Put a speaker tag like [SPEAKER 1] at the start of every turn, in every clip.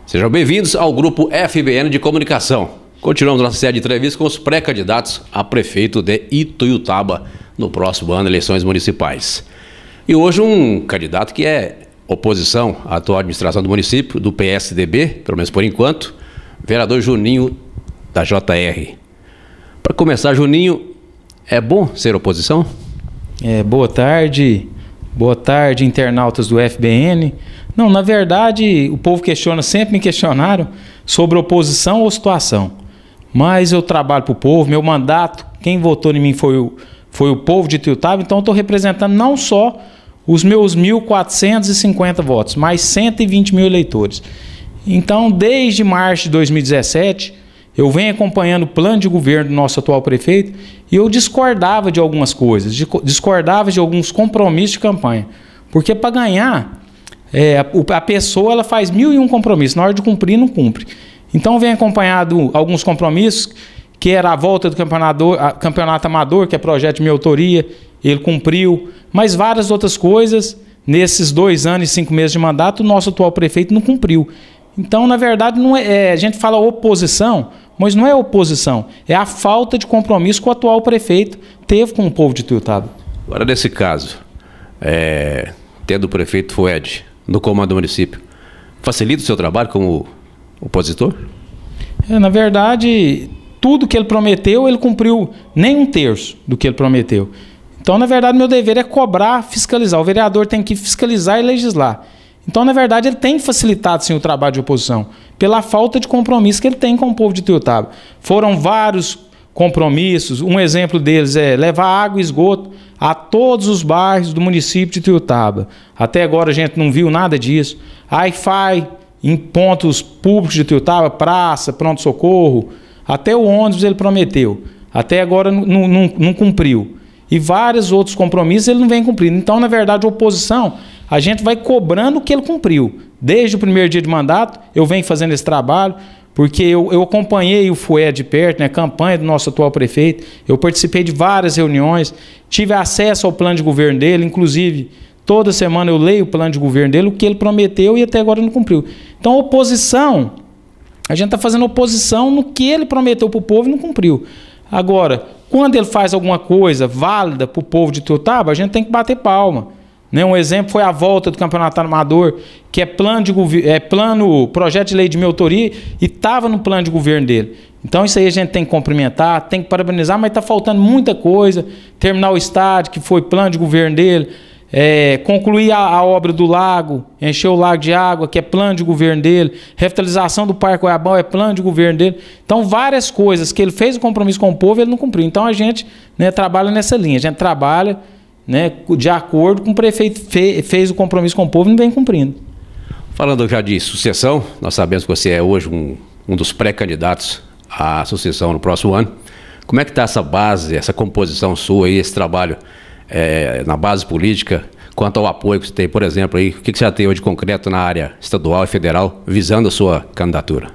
[SPEAKER 1] Sejam bem-vindos ao Grupo FBN de Comunicação. Continuamos nossa série de entrevistas com os pré-candidatos a prefeito de Ituiutaba no próximo ano, eleições municipais. E hoje um candidato que é oposição à atual administração do município, do PSDB, pelo menos por enquanto, vereador Juninho da JR. Para começar, Juninho, é bom ser oposição?
[SPEAKER 2] Boa tarde, internautas do FBN. Não, na verdade, o povo questiona, sempre me questionaram sobre oposição ou situação. Mas eu trabalho para o povo, meu mandato, quem votou em mim foi o povo de Ituiutaba, então eu estou representando não só os meus 1.450 votos, mas 120 mil eleitores. Então, desde março de 2017, eu venho acompanhando o plano de governo do nosso atual prefeito e eu discordava de algumas coisas, discordava de alguns compromissos de campanha. Porque para ganhar, a pessoa ela faz 1001 compromissos, na hora de cumprir, não cumpre. Então, venho acompanhado alguns compromissos, que era a volta do campeonato amador, que é projeto de minha autoria, ele cumpriu, mas várias outras coisas, nesses 2 anos e 5 meses de mandato, o nosso atual prefeito não cumpriu. Então, na verdade, não a gente fala oposição, mas não é oposição, é a falta de compromisso que o atual prefeito teve com o povo de Ituiutaba.
[SPEAKER 1] Agora, nesse caso, tendo o prefeito Fued no comando do município, facilita o seu trabalho como opositor?
[SPEAKER 2] Na verdade, tudo que ele prometeu, ele cumpriu nem 1/3 do que ele prometeu. Então, na verdade, meu dever é cobrar, fiscalizar. O vereador tem que fiscalizar e legislar. Então, na verdade, ele tem facilitado sim o trabalho de oposição, pela falta de compromisso que ele tem com o povo de Ituiutaba. Foram vários compromissos, um exemplo deles é levar água e esgoto a todos os bairros do município de Ituiutaba. Até agora a gente não viu nada disso. Wi-Fi em pontos públicos de Ituiutaba, praça, pronto-socorro, até o ônibus ele prometeu. Até agora não cumpriu. E vários outros compromissos ele não vem cumprindo. Então, na verdade, a oposição, a gente vai cobrando o que ele cumpriu. Desde o primeiro dia de mandato, eu venho fazendo esse trabalho, porque eu acompanhei o Fued de perto, a campanha do nosso atual prefeito, eu participei de várias reuniões, tive acesso ao plano de governo dele, inclusive, toda semana eu leio o plano de governo dele, o que ele prometeu e até agora não cumpriu. Então, a oposição, a gente está fazendo oposição no que ele prometeu para o povo e não cumpriu. Agora, quando ele faz alguma coisa válida para o povo de Ituiutaba, a gente tem que bater palma. Um exemplo foi a volta do campeonato amador, que é projeto de lei de minha autoria e estava no plano de governo dele. Então isso aí a gente tem que cumprimentar, tem que parabenizar, mas está faltando muita coisa. Terminar o estádio, que foi plano de governo dele, concluir a obra do lago, encher o lago de água, que é plano de governo dele, revitalização do Parque Goiabal é plano de governo dele. Então várias coisas que ele fez o compromisso com o povo, ele não cumpriu. Então a gente trabalha nessa linha, a gente trabalha de acordo com o prefeito fez o compromisso com o povo e não vem cumprindo.
[SPEAKER 1] Falando já de sucessão, nós sabemos que você é hoje um dos pré-candidatos à sucessão no próximo ano. Como é que está essa base, essa composição sua e esse trabalho na base política, quanto ao apoio que você tem, por exemplo, aí, o que você já tem hoje de concreto na área estadual e federal visando a sua candidatura?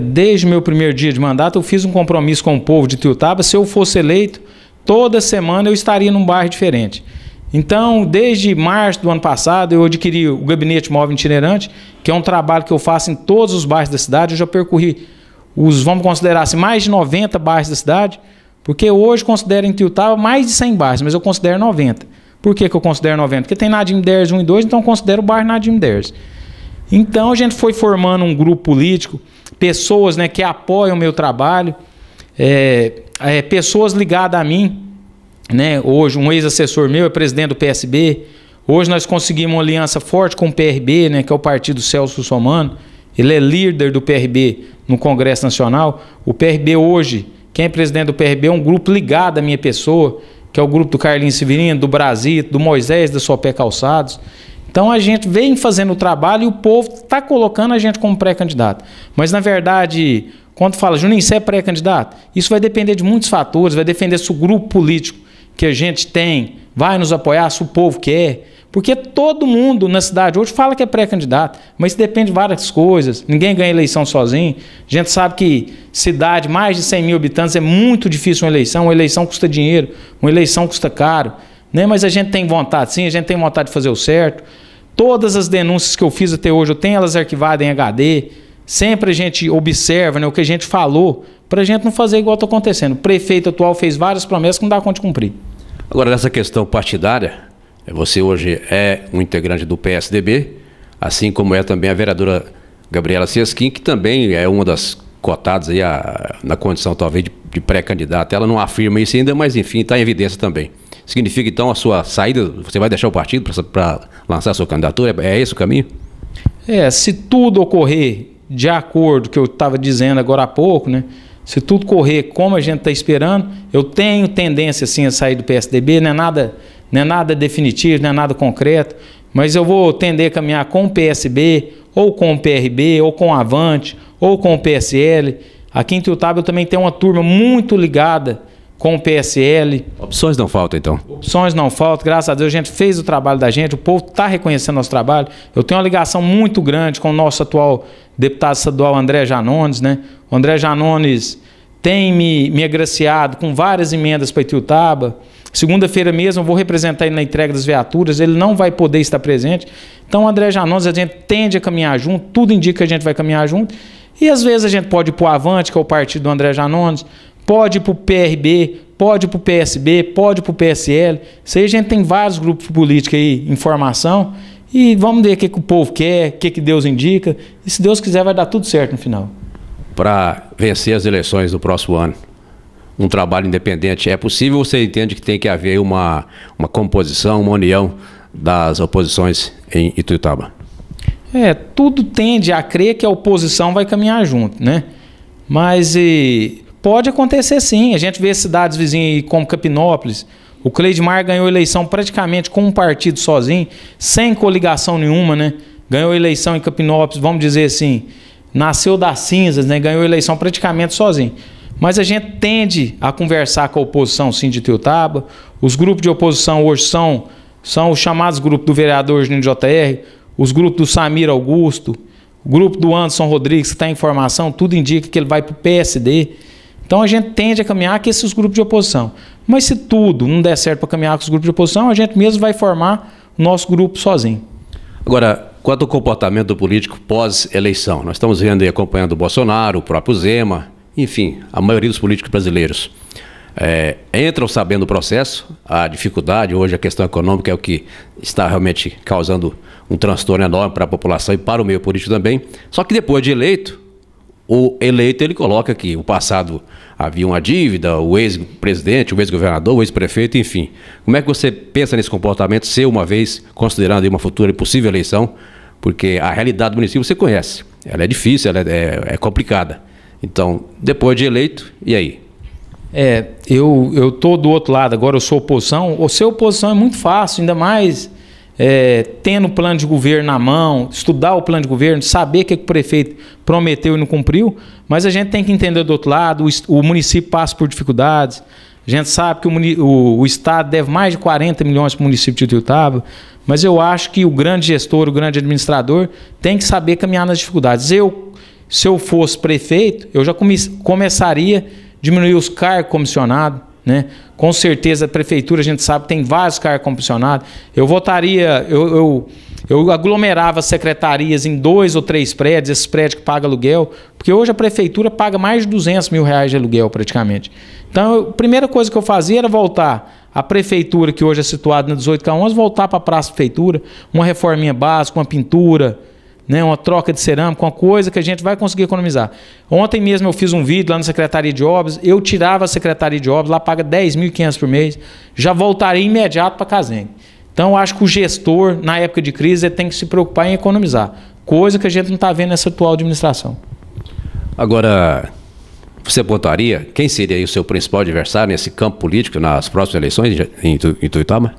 [SPEAKER 2] Desde o meu primeiro dia de mandato, eu fiz um compromisso com o povo de Ituiutaba. Se eu fosse eleito, toda semana eu estaria num bairro diferente. Então, desde março do ano passado, eu adquiri o Gabinete Móvel Itinerante, que é um trabalho que eu faço em todos os bairros da cidade. Eu já percorri vamos considerar assim, mais de 90 bairros da cidade, porque hoje considero em Ituiutaba mais de 100 bairros, mas eu considero 90. Por que eu considero 90? Porque tem Nadim Ders 1 e 2, então eu considero o bairro Nadim Ders. Então, a gente foi formando um grupo político, pessoas que apoiam o meu trabalho, pessoas ligadas a mim, hoje um ex-assessor meu é presidente do PSB, hoje nós conseguimos uma aliança forte com o PRB, que é o partido Celso Russomano, ele é líder do PRB no Congresso Nacional. O PRB hoje, quem é presidente do PRB é um grupo ligado à minha pessoa, que é o grupo do Carlinhos Severino, do Brasito, do Moisés, da Sopé Calçados. Então a gente vem fazendo o trabalho e o povo está colocando a gente como pré-candidato. Mas na verdade, quando fala, Juninho, você é pré-candidato? Isso vai depender de muitos fatores, vai depender se o grupo político que a gente tem vai nos apoiar, se o povo quer. Porque todo mundo na cidade hoje fala que é pré-candidato, mas depende de várias coisas. Ninguém ganha eleição sozinho. A gente sabe que cidade, mais de 100 mil habitantes, é muito difícil uma eleição custa dinheiro, uma eleição custa caro. Mas a gente tem vontade, sim, a gente tem vontade de fazer o certo. Todas as denúncias que eu fiz até hoje, eu tenho elas arquivadas em HD. Sempre a gente observa, né, o que a gente falou, para a gente não fazer igual está acontecendo. O prefeito atual fez várias promessas que não dá conta de cumprir.
[SPEAKER 1] Agora, nessa questão partidária, você hoje é um integrante do PSDB, assim como é também a vereadora Gabriela Sesquim, que também é uma das cotadas aí na condição talvez de pré-candidata. Ela não afirma isso ainda, mas enfim, está em evidência também. Significa então a sua saída, você vai deixar o partido para lançar a sua candidatura? É esse o caminho?
[SPEAKER 2] Se tudo ocorrer de acordo com o que eu estava dizendo agora há pouco, né? Se tudo correr como a gente está esperando, eu tenho tendência sim a sair do PSDB, não é nada definitivo, não é nada concreto, mas eu vou tender a caminhar com o PSB, ou com o PRB, ou com o Avante, ou com o PSL. Aqui em Ituiutaba eu também tenho uma turma muito ligada com o PSL.
[SPEAKER 1] Opções não faltam, então?
[SPEAKER 2] Opções não faltam, graças a Deus a gente fez o trabalho da gente, o povo está reconhecendo nosso trabalho. Eu tenho uma ligação muito grande com o nosso atual deputado estadual André Janones, né? O André Janones tem me agraciado com várias emendas para Ituiutaba. Segunda-feira mesmo eu vou representar ele na entrega das viaturas, ele não vai poder estar presente. Então o André Janones, a gente tende a caminhar junto, tudo indica que a gente vai caminhar junto. E às vezes a gente pode ir para o Avante, que é o partido do André Janones, pode ir para o PRB, pode ir para o PSB, pode ir para o PSL. Isso aí a gente tem vários grupos políticos aí em formação. E vamos ver o que o povo quer, o que Deus indica. E se Deus quiser vai dar tudo certo no final.
[SPEAKER 1] Para vencer as eleições do próximo ano, um trabalho independente é possível ou você entende que tem que haver uma composição, uma união das oposições em Ituiutaba?
[SPEAKER 2] Tudo tende a crer que a oposição vai caminhar junto, né? Mas pode acontecer sim. A gente vê cidades vizinhas como Capinópolis. O Cleidmar ganhou a eleição praticamente com um partido sozinho, sem coligação nenhuma, né? Ganhou a eleição em Capinópolis, vamos dizer assim, nasceu das cinzas, né? Ganhou a eleição praticamente sozinho. Mas a gente tende a conversar com a oposição, sim, de Ituiutaba. Os grupos de oposição hoje são os chamados grupos do vereador Juninho JR, os grupos do Samir Augusto, o grupo do Anderson Rodrigues, que está em formação, tudo indica que ele vai para o PSD. Então a gente tende a caminhar com esses grupos de oposição. Mas se tudo não der certo para caminhar com os grupos de oposição, a gente mesmo vai formar o nosso grupo sozinho.
[SPEAKER 1] Agora, quanto ao comportamento do político pós-eleição, nós estamos vendo e acompanhando o Bolsonaro, o próprio Zema, enfim, a maioria dos políticos brasileiros entram sabendo o processo, a dificuldade, hoje a questão econômica é o que está realmente causando um transtorno enorme para a população e para o meio político também. Só que depois de eleito, o eleito ele coloca que o passado havia uma dívida, o ex-presidente, o ex-governador, o ex-prefeito, enfim. Como é que você pensa nesse comportamento, se uma vez considerando uma futura e possível eleição, porque a realidade do município você conhece, ela é difícil, ela é complicada. Então, depois de eleito, e aí?
[SPEAKER 2] Eu estou do outro lado, agora eu sou oposição. Ser oposição é muito fácil, ainda mais tendo o plano de governo na mão, estudar o plano de governo, saber o que o prefeito prometeu e não cumpriu, mas a gente tem que entender do outro lado, o município passa por dificuldades, a gente sabe que o Estado deve mais de 40 milhões para o município de Ituiutaba, mas eu acho que o grande gestor, o grande administrador tem que saber caminhar nas dificuldades. Se eu fosse prefeito, eu já começaria a diminuir os cargos comissionados, né? Com certeza a prefeitura, a gente sabe, tem vários cargos comissionados. Eu aglomerava secretarias em 2 ou 3 prédios, esses prédios que pagam aluguel, porque hoje a prefeitura paga mais de R$200 mil de aluguel praticamente. Então, a primeira coisa que eu fazia era voltar a prefeitura, que hoje é situada na 18K11, voltar para a praça prefeitura, uma reforminha básica, uma pintura, né, uma troca de cerâmica, uma coisa que a gente vai conseguir economizar. Ontem mesmo eu fiz um vídeo lá na Secretaria de Obras, eu tirava a Secretaria de Obras, lá paga R$10.500 por mês, já voltaria imediato para a Casengue. Então eu acho que o gestor, na época de crise, ele tem que se preocupar em economizar, coisa que a gente não está vendo nessa atual administração.
[SPEAKER 1] Agora, você apontaria quem seria aí o seu principal adversário nesse campo político nas próximas eleições em Ituiutaba?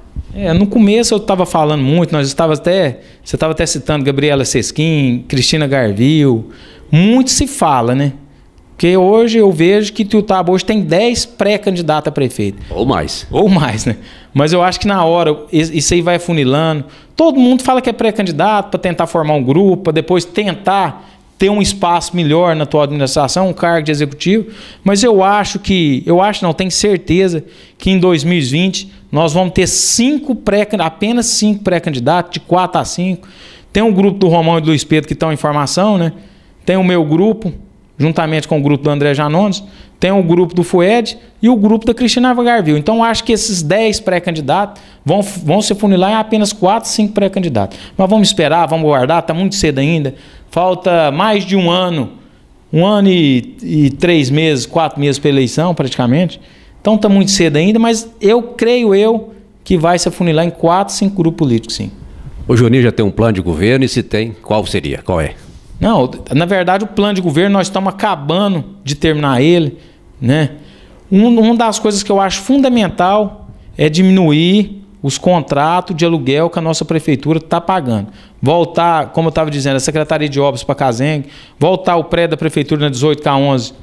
[SPEAKER 2] No começo eu estava falando muito, você estava até citando Gabriela Sesquim, Cristina Garvil, muito se fala, né? Porque hoje eu vejo que Ituiutaba hoje tem 10 pré-candidatos a prefeito.
[SPEAKER 1] Ou mais.
[SPEAKER 2] Ou mais, né? Mas eu acho que na hora, isso aí vai afunilando. Todo mundo fala que é pré-candidato para tentar formar um grupo, para depois tentar ter um espaço melhor na atual administração, um cargo de executivo, mas tenho certeza que em 2020 nós vamos ter apenas 5 pré-candidatos, de 4 a 5. Tem um grupo do Romão e do Luiz Pedro que estão em formação, né? Tem o meu grupo, juntamente com o grupo do André Janones, tem o grupo do FUED e o grupo da Cristina Garville. Então, acho que esses 10 pré-candidatos vão se funilar em apenas 4, 5 pré-candidatos. Mas vamos esperar, vamos guardar, está muito cedo ainda. Falta mais de um ano e 3 meses, 4 meses para a eleição, praticamente. Então, está muito cedo ainda, mas creio que vai se afunilar em 4, 5 grupos políticos, sim.
[SPEAKER 1] O Juninho já tem um plano de governo e se tem, qual seria? Qual é?
[SPEAKER 2] Não, na verdade, o plano de governo nós estamos acabando de terminar ele, né? Uma das coisas que eu acho fundamental é diminuir os contratos de aluguel que a nossa prefeitura está pagando. Voltar, como eu estava dizendo, a Secretaria de Obras para Cazengue, voltar o prédio da prefeitura na 18K11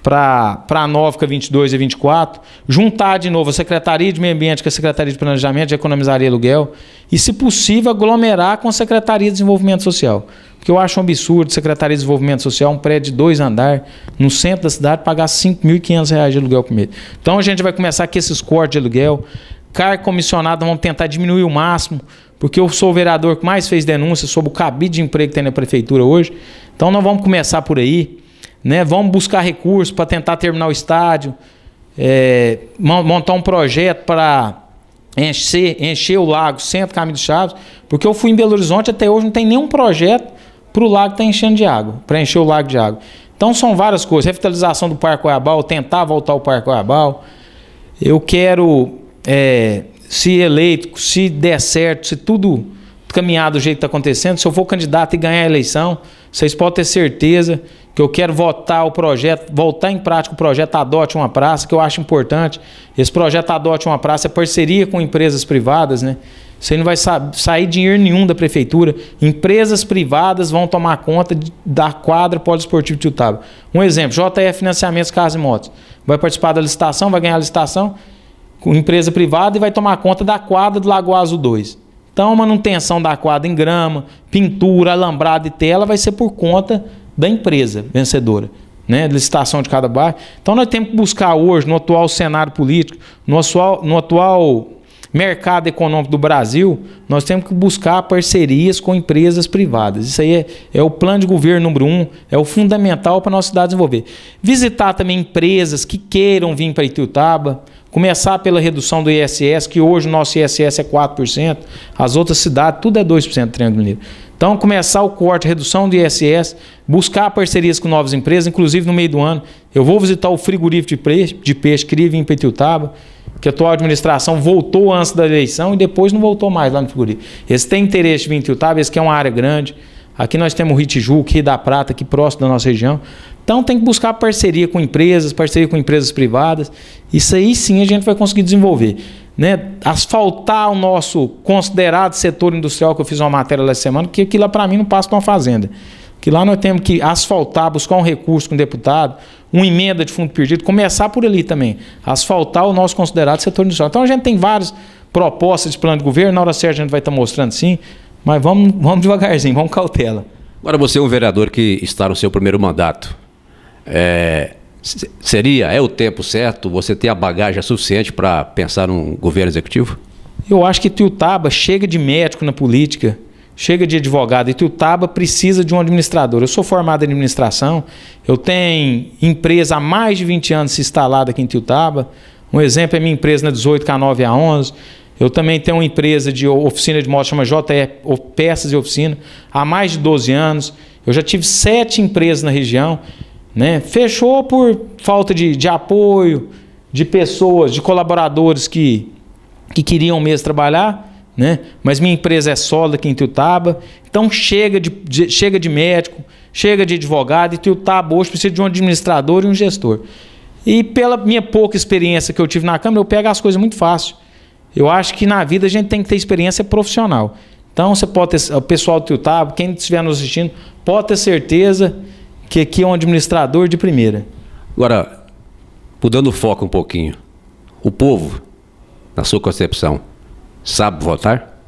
[SPEAKER 2] para a 9K22 e 24, juntar de novo a Secretaria de Meio Ambiente com a Secretaria de Planejamento, de economizaria aluguel, e, se possível, aglomerar com a Secretaria de Desenvolvimento Social. Porque eu acho um absurdo a Secretaria de Desenvolvimento Social, um prédio de 2 andares, no centro da cidade, pagar R$ 5.500 de aluguel por mês. Então a gente vai começar com esses cortes de aluguel, cargo comissionado, vamos tentar diminuir o máximo, porque eu sou o vereador que mais fez denúncia sobre o cabide de emprego que tem na prefeitura hoje. Então nós vamos começar por aí, né? Vamos buscar recursos para tentar terminar o estádio, montar um projeto para encher o lago, Centro Caminho dos Chaves, porque eu fui em Belo Horizonte, até hoje não tem nenhum projeto para o lago estar enchendo de água, para encher o lago de água. Então são várias coisas, revitalização do Parque Goiabal, tentar voltar ao Parque Goiabal. Eu quero, se eleito, se der certo, se tudo caminhar do jeito que está acontecendo, se eu for candidato e ganhar a eleição, vocês podem ter certeza que eu quero votar em prática o projeto Adote uma Praça, que eu acho importante. Esse projeto Adote uma Praça é parceria com empresas privadas, né? Você não vai sair dinheiro nenhum da prefeitura. Empresas privadas vão tomar conta da quadra poliesportiva de Itiutaba. Um exemplo, JF Financiamentos Carros e Motos. Vai participar da licitação, vai ganhar a licitação com empresa privada e vai tomar conta da quadra do Lagoa Azul 2. Então, a manutenção da quadra em grama, pintura, alambrado e tela vai ser por conta da empresa vencedora, né? Licitação de cada bairro. Então, nós temos que buscar hoje, no atual cenário político, no atual mercado econômico do Brasil, nós temos que buscar parcerias com empresas privadas. Isso aí é o plano de governo número 1, é o fundamental para a nossa cidade desenvolver. Visitar também empresas que queiram vir para Itiutaba, começar pela redução do ISS, que hoje o nosso ISS é 4%, as outras cidades tudo é 2% do Triângulo Mineiro. Então, começar o corte, redução do ISS, buscar parcerias com novas empresas, inclusive no meio do ano, eu vou visitar o frigorífico de peixe que vir para Itiutaba, que a atual administração voltou antes da eleição e depois não voltou mais lá no frigorífico. Eles têm interesse de vir em Itiutaba, esse que é uma área grande. Aqui nós temos o Rio Tijuca, Rio da Prata, aqui próximo da nossa região. Então tem que buscar parceria com empresas privadas. Isso aí sim a gente vai conseguir desenvolver, né? Asfaltar o nosso considerado setor industrial, que eu fiz uma matéria lá essa semana, que aquilo lá para mim não passa de uma fazenda. Que lá nós temos que asfaltar, buscar um recurso com o deputado, uma emenda de fundo perdido, começar por ali também, asfaltar o nosso considerado setor industrial. Então a gente tem várias propostas de plano de governo, na hora certa a gente vai estar mostrando sim, mas vamos devagarzinho, vamos cautela.
[SPEAKER 1] Agora você é um vereador que está no seu primeiro mandato. É o tempo certo? Você tem a bagagem suficiente para pensar num governo executivo?
[SPEAKER 2] Eu acho que Itiutaba chega de médico na política, chega de advogado. Itiutaba precisa de um administrador. Eu sou formado em administração, eu tenho empresa há mais de 20 anos instalada aqui em Itiutaba. Um exemplo é minha empresa na 18K9A11. Eu também tenho uma empresa de oficina de motos, chama JE Peças e Oficina, há mais de 12 anos. Eu já tive 7 empresas na região, né? Fechou por falta de apoio, de pessoas, de colaboradores que queriam mesmo trabalhar, né? Mas minha empresa é sólida aqui em Itiutaba. Então chega de médico, chega de advogado, e Itiutaba hoje precisa de um administrador e um gestor. E pela minha pouca experiência que eu tive na Câmara, eu pego as coisas muito fácil. Eu acho que na vida a gente tem que ter experiência profissional. Então você pode ter, o pessoal do Itiutaba, quem estiver nos assistindo, pode ter certeza que aqui é um administrador de primeira.
[SPEAKER 1] Agora, mudando o foco um pouquinho, o povo, na sua concepção, sabe votar?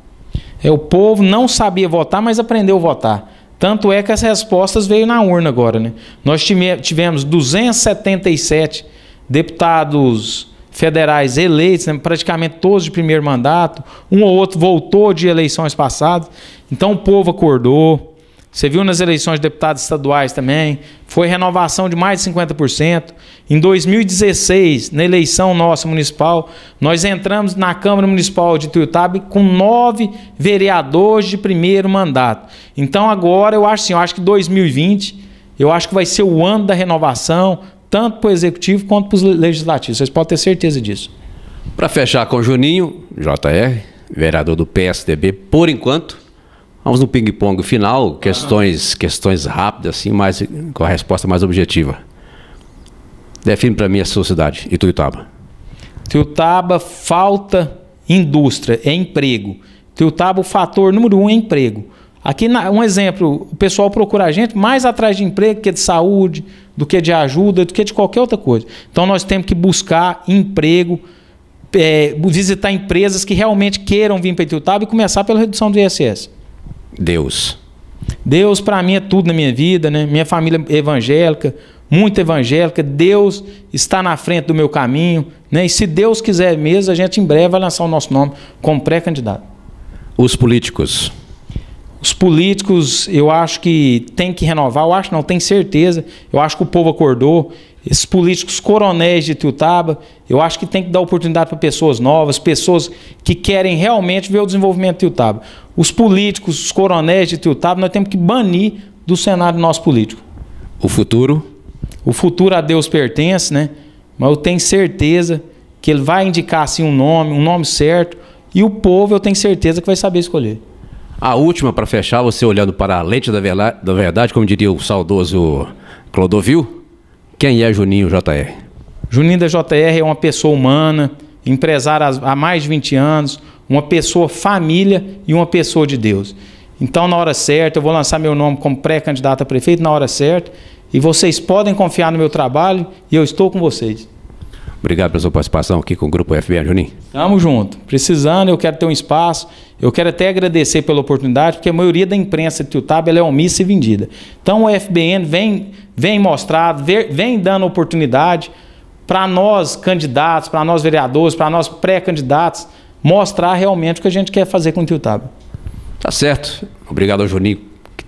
[SPEAKER 2] O povo não sabia votar, mas aprendeu a votar. Tanto é que as respostas veio na urna agora, né? Nós tivemos 277 deputados federais eleitos, né? Praticamente todos de primeiro mandato. Um ou outro voltou de eleições passadas. Então o povo acordou. Você viu nas eleições de deputados estaduais também, foi renovação de mais de 50%. Em 2016, na eleição nossa municipal, nós entramos na Câmara Municipal de Ituiutaba com 9 vereadores de primeiro mandato. Então agora eu acho que 2020, eu acho que vai ser o ano da renovação, tanto para o Executivo quanto para os Legislativos. Vocês podem ter certeza disso.
[SPEAKER 1] Para fechar com o Juninho, JR, vereador do PSDB, por enquanto, vamos no ping-pong final, questões rápidas, assim, mas com a resposta mais objetiva. Define para mim a sua cidade, Ituiutaba.
[SPEAKER 2] Ituiutaba falta indústria, é emprego. Ituiutaba, o fator número 1 é emprego. Aqui, um exemplo, o pessoal procura a gente mais atrás de emprego que de saúde, do que de ajuda, do que de qualquer outra coisa. Então nós temos que buscar emprego, visitar empresas que realmente queiram vir para Ituiutaba e começar pela redução do ISS. Deus para mim é tudo na minha vida, né? Minha família é evangélica, muito evangélica. Deus está na frente do meu caminho, né? E se Deus quiser mesmo, a gente em breve vai lançar o nosso nome como pré-candidato.
[SPEAKER 1] Os políticos,
[SPEAKER 2] eu acho que tem que renovar. Eu acho não, tenho certeza. Eu acho que o povo acordou. Esses políticos coronéis de Ituiutaba, eu acho que tem que dar oportunidade para pessoas novas, pessoas que querem realmente ver o desenvolvimento de Ituiutaba. Os políticos, os coronéis de Ituiutaba, nós temos que banir do cenário nosso político.
[SPEAKER 1] O futuro?
[SPEAKER 2] O futuro a Deus pertence, né? Mas eu tenho certeza que ele vai indicar assim um nome certo, e o povo eu tenho certeza que vai saber escolher.
[SPEAKER 1] A última, para fechar, você olhando para a lente da verdade, como diria o saudoso Clodovil, quem é Juninho JR?
[SPEAKER 2] Juninho da JR é uma pessoa humana, empresário há mais de 20 anos, uma pessoa família e uma pessoa de Deus. Então, na hora certa, eu vou lançar meu nome como pré-candidato a prefeito na hora certa, e vocês podem confiar no meu trabalho e eu estou com vocês.
[SPEAKER 1] Obrigado pela sua participação aqui com o Grupo FBN, Juninho.
[SPEAKER 2] Tamo junto. Precisando, eu quero ter um espaço. Eu quero até agradecer pela oportunidade, porque a maioria da imprensa de Ituiutaba ela é omissa e vendida. Então o FBN vem mostrado, vem dando oportunidade para nós candidatos, para nós vereadores, para nós pré-candidatos, mostrar realmente o que a gente quer fazer com Ituiutaba.
[SPEAKER 1] Tá certo. Obrigado ao Juninho,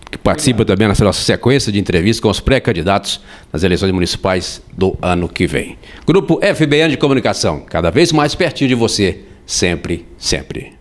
[SPEAKER 1] que participa também nessa nossa sequência de entrevistas com os pré-candidatos nas eleições municipais do ano que vem. Grupo FBN de Comunicação, cada vez mais pertinho de você, sempre, sempre.